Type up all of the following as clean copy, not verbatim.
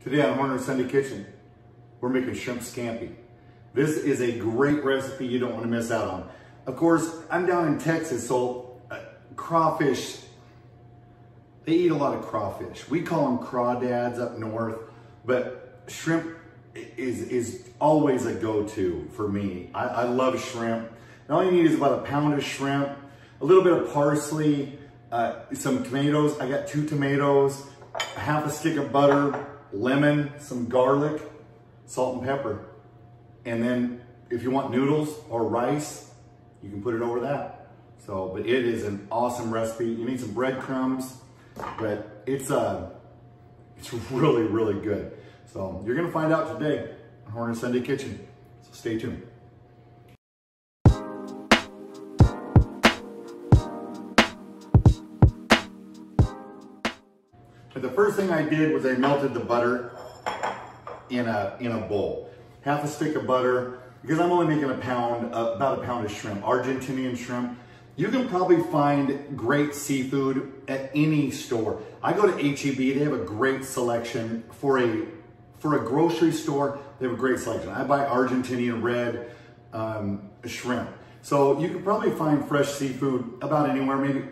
Today on Horner Sunday Kitchen, we're making shrimp scampi. This is a great recipe you don't want to miss out on. Of course, I'm down in Texas, so crawfish, they eat a lot of crawfish. We call them crawdads up north, but shrimp is always a go-to for me. I love shrimp. All you need is about a pound of shrimp, a little bit of parsley, some tomatoes. I got 2 tomatoes, half a stick of butter, lemon, some garlic, salt and pepper. And then if you want noodles or rice, you can put it over that. So, but it is an awesome recipe. You need some breadcrumbs, but it's really, really good. So you're gonna find out today on Horner Sunday Kitchen. So stay tuned. But the first thing I did was I melted the butter in a bowl. Half a stick of butter, because I'm only making about a pound of shrimp, Argentinian shrimp. You can probably find great seafood at any store. I go to H-E-B, they have a great selection. For a grocery store, they have a great selection. I buy Argentinian red shrimp. So you can probably find fresh seafood about anywhere, maybe,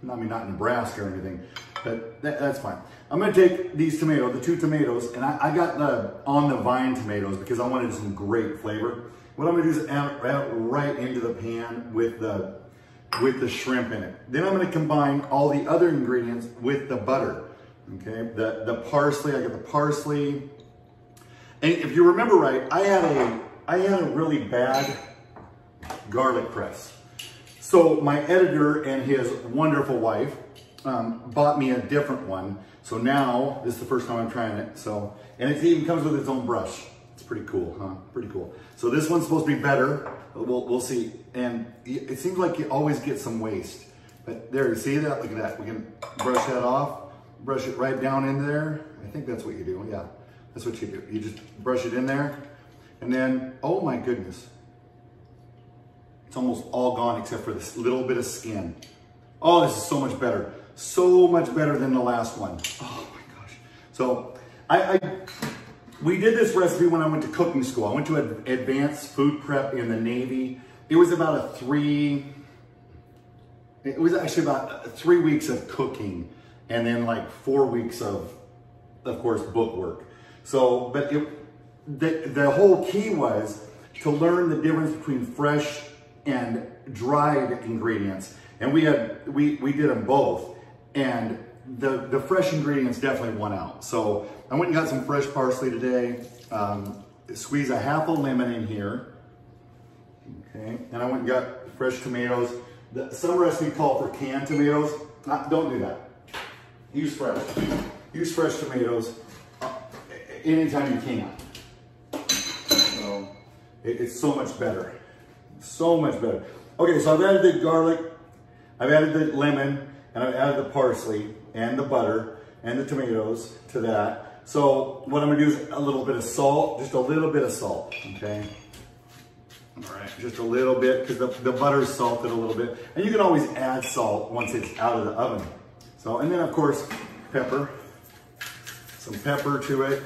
I mean, not Nebraska or anything, but that's fine. I'm gonna take these tomatoes, the 2 tomatoes, and I got the on the vine tomatoes because I wanted some great flavor. What I'm gonna do is add it right into the pan with the shrimp in it. Then I'm gonna combine all the other ingredients with the butter. Okay, the parsley, I got the parsley. And if you remember right, I had a really bad garlic press. So my editor and his wonderful wife bought me a different one. So now, this is the first time I'm trying it. So, and it even comes with its own brush. It's pretty cool, huh? Pretty cool. So this one's supposed to be better. We'll see. And it seems like you always get some waste. But there, you see that? Look at that. We can brush that off. Brush it right down in there. I think that's what you do. Yeah, that's what you do. You just brush it in there. And then, oh my goodness. It's almost all gone except for this little bit of skin. Oh, this is so much better. So much better than the last one. Oh my gosh. So we did this recipe when I went to cooking school. I went to an advanced food prep in the Navy. It was about it was actually about 3 weeks of cooking and then like 4 weeks of course, book work. So, but the whole key was to learn the difference between fresh and dried ingredients. And we did them both. And the fresh ingredients definitely won out. So I went and got some fresh parsley today. Squeeze a half a lemon in here. Okay, and I went and got fresh tomatoes. Some recipes call for canned tomatoes. Don't do that. Use fresh. Use fresh tomatoes anytime you can. So it's so much better. So much better. Okay, so I've added the garlic, I've added the lemon, and I've added the parsley and the butter and the tomatoes to that. So what I'm gonna do is a little bit of salt, just a little bit of salt, okay? All right, just a little bit, because the butter's salted a little bit. And you can always add salt once it's out of the oven. So, and then of course, pepper, some pepper to it.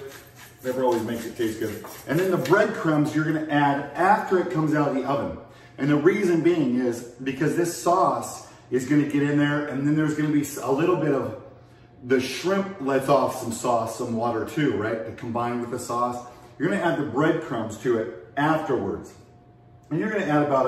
Pepper always makes it taste good. And then the breadcrumbs you're gonna add after it comes out of the oven. And the reason being is because this sauce is gonna get in there, and then there's gonna be a little bit of, the shrimp lets off some sauce, some water too, right? To combine with the sauce. You're gonna add the breadcrumbs to it afterwards. And you're gonna add about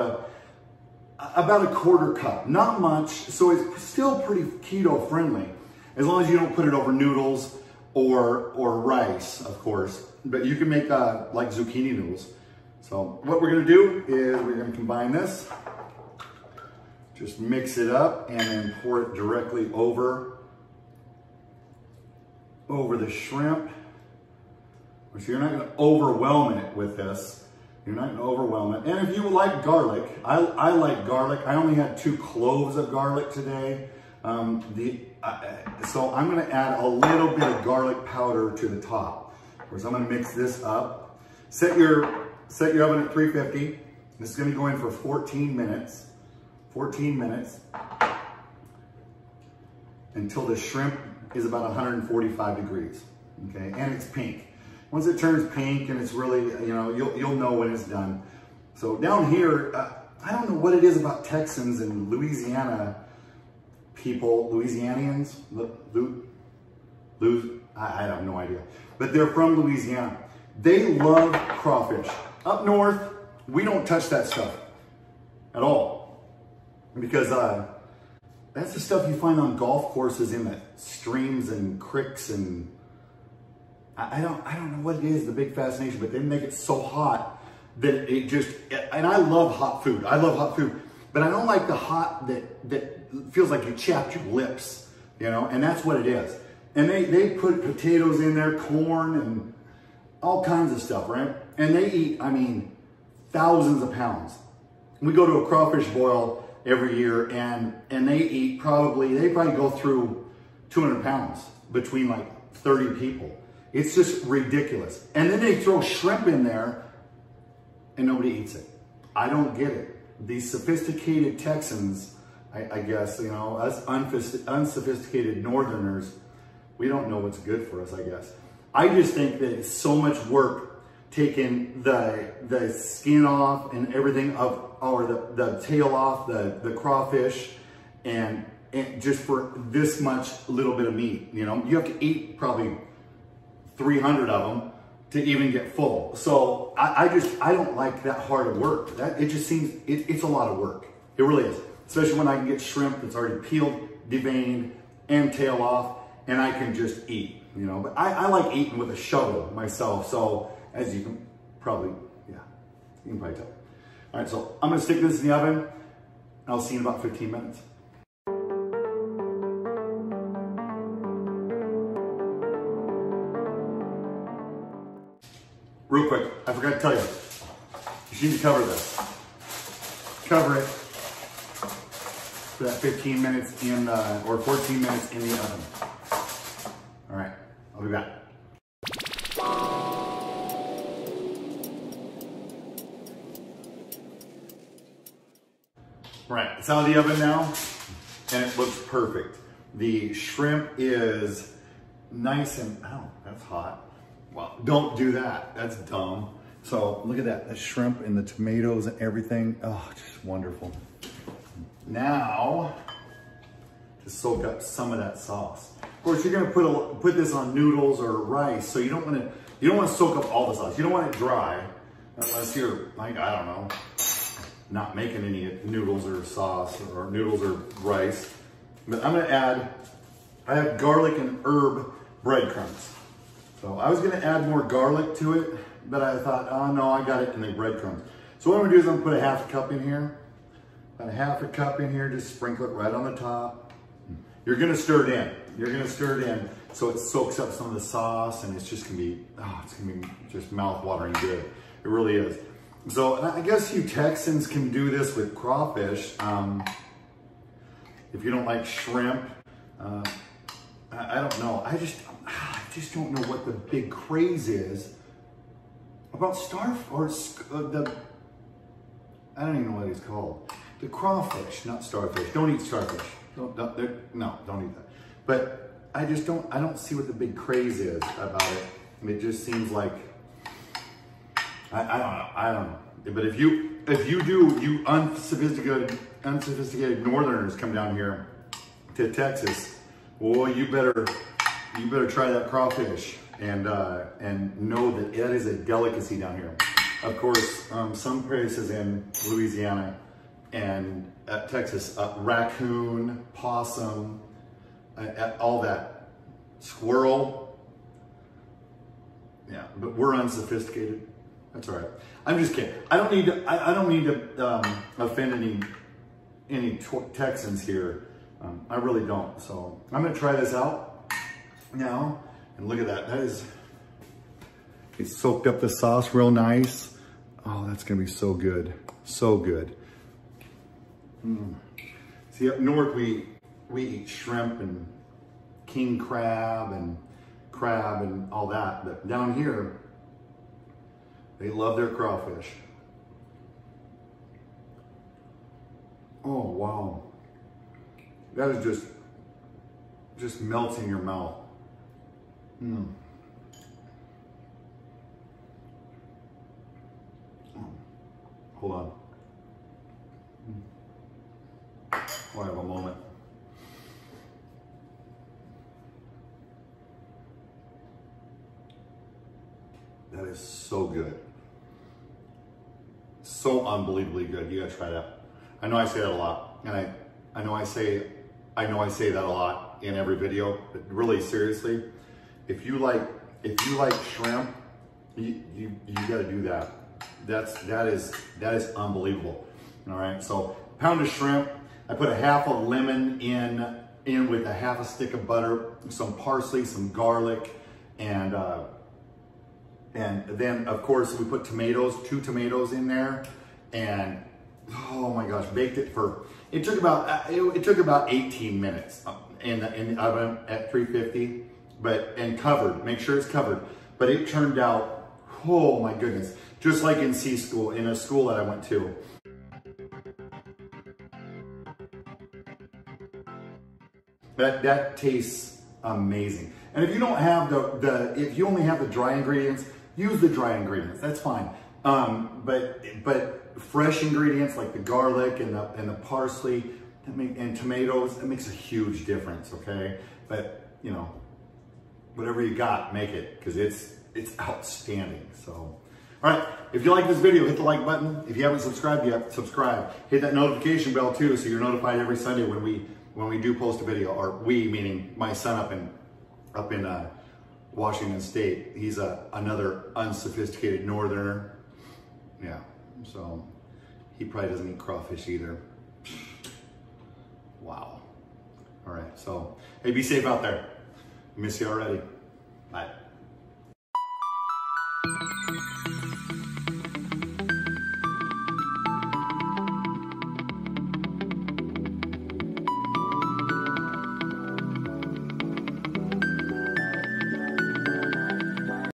a quarter cup, not much, so it's still pretty keto friendly, as long as you don't put it over noodles or rice, of course. But you can make like zucchini noodles. So what we're gonna do is we're gonna combine this, just mix it up and then pour it directly over the shrimp. So you're not gonna overwhelm it with this. You're not gonna overwhelm it. And if you like garlic, I like garlic. I only had 2 cloves of garlic today. So I'm gonna add a little bit of garlic powder to the top. Of course, I'm gonna mix this up. Set your oven at 350. This is gonna go in for 14 minutes. 14 minutes until the shrimp is about 145 degrees. okay? And it's pink. Once it turns pink and it's really, you know, you'll know when it's done. So down here, I don't know what it is about Texans and Louisiana people, Louisianians, I have no idea, but they're from Louisiana. They love crawfish. Up north, we don't touch that stuff at all, because that's the stuff you find on golf courses in the streams and creeks, and I don't know what it is, the big fascination, but they make it so hot that it just, and I love hot food. I love hot food, but I don't like the hot that feels like you chapped your lips, you know, and that's what it is. And they put potatoes in there, corn, and all kinds of stuff, right? And they eat, I mean, thousands of pounds. We go to a crawfish boil every year, and they probably go through 200 pounds between like 30 people. It's just ridiculous. And then they throw shrimp in there and nobody eats it. I don't get it. These sophisticated Texans, I guess, you know, us unsophisticated Northerners, we don't know what's good for us, I guess. I just think that it's so much work taking the skin off and everything of, or the tail off, the crawfish, and just for this much little bit of meat, you know. You have to eat probably 300 of them to even get full. So I don't like that hard of work. It just seems, it's a lot of work. It really is. Especially when I can get shrimp that's already peeled, deveined, and tail off, and I can just eat, you know. But I like eating with a shovel myself. So as you can probably, yeah, you can probably tell. All right, so I'm gonna stick this in the oven. I'll see you in about 15 minutes. Real quick, I forgot to tell you, you need to cover this. Cover it for that 15 minutes in, or 14 minutes in the oven. All right, I'll be back. All right, it's out of the oven now, and it looks perfect. The shrimp is nice and, oh, that's hot. Wow, don't do that, that's dumb. So look at that, the shrimp and the tomatoes and everything. Oh, just wonderful. Now, to soak up some of that sauce. Of course, you're gonna put this on noodles or rice, so you don't wanna soak up all the sauce. You don't want it dry, unless you're like, I don't know, not making any noodles or sauce or noodles or rice. But I'm gonna I have garlic and herb breadcrumbs. So I was gonna add more garlic to it, but I thought, oh no, I got it in the breadcrumbs. So what I'm gonna do is I'm gonna put a half a cup in here. About a half a cup in here, just sprinkle it right on the top. You're gonna stir it in. You're gonna stir it in so it soaks up some of the sauce, and it's just gonna be, oh, it's gonna be just mouth-watering good. It really is. So I guess you Texans can do this with crawfish. If you don't like shrimp, I don't know. I just don't know what the big craze is about I don't even know what it's called. The crawfish, not starfish. Don't eat starfish. Don't eat that. But I don't see what the big craze is about it. It just seems like, I don't know. But if you unsophisticated Northerners come down here to Texas, well, you better try that crawfish and know that it is a delicacy down here. Of course, some places in Louisiana and Texas, raccoon, possum, all that, squirrel. Yeah, but we're unsophisticated. That's all right. I'm just kidding. I don't need to offend any Texans here. I really don't. So I'm gonna try this out now, and look at that. It's soaked up the sauce real nice. Oh, that's gonna be so good, so good. See, up north we eat shrimp and king crab and all that, but down here they love their crawfish. Oh wow, that is just melts in your mouth. Hold on. Oh, I have a moment. That is so good. So unbelievably good. You gotta try that. I know I say that a lot, and I know I say that a lot in every video, but really seriously, if you like shrimp, you gotta do that. That is unbelievable. All right, so pound of shrimp. I put a half a lemon in with a half a stick of butter, some parsley, some garlic, and then of course we put tomatoes, 2 tomatoes in there, and oh my gosh, baked it for. It took about 18 minutes in the oven at 350, and covered. Make sure it's covered. But it turned out, oh my goodness, just like in school, in a school that I went to. That tastes amazing. And if you don't have if you only have the dry ingredients, use the dry ingredients. That's fine. But fresh ingredients like the garlic and the parsley and tomatoes, that makes a huge difference. Okay, but you know, whatever you got, make it, because it's outstanding. So, all right, if you like this video, hit the like button. If you haven't subscribed yet, subscribe. Hit that notification bell too, so you're notified every Sunday when we do post a video. Or we, meaning my son up in Washington State. He's another unsophisticated northerner. Yeah, so he probably doesn't eat crawfish either. Wow. All right, so hey, be safe out there. Miss you already. Bye.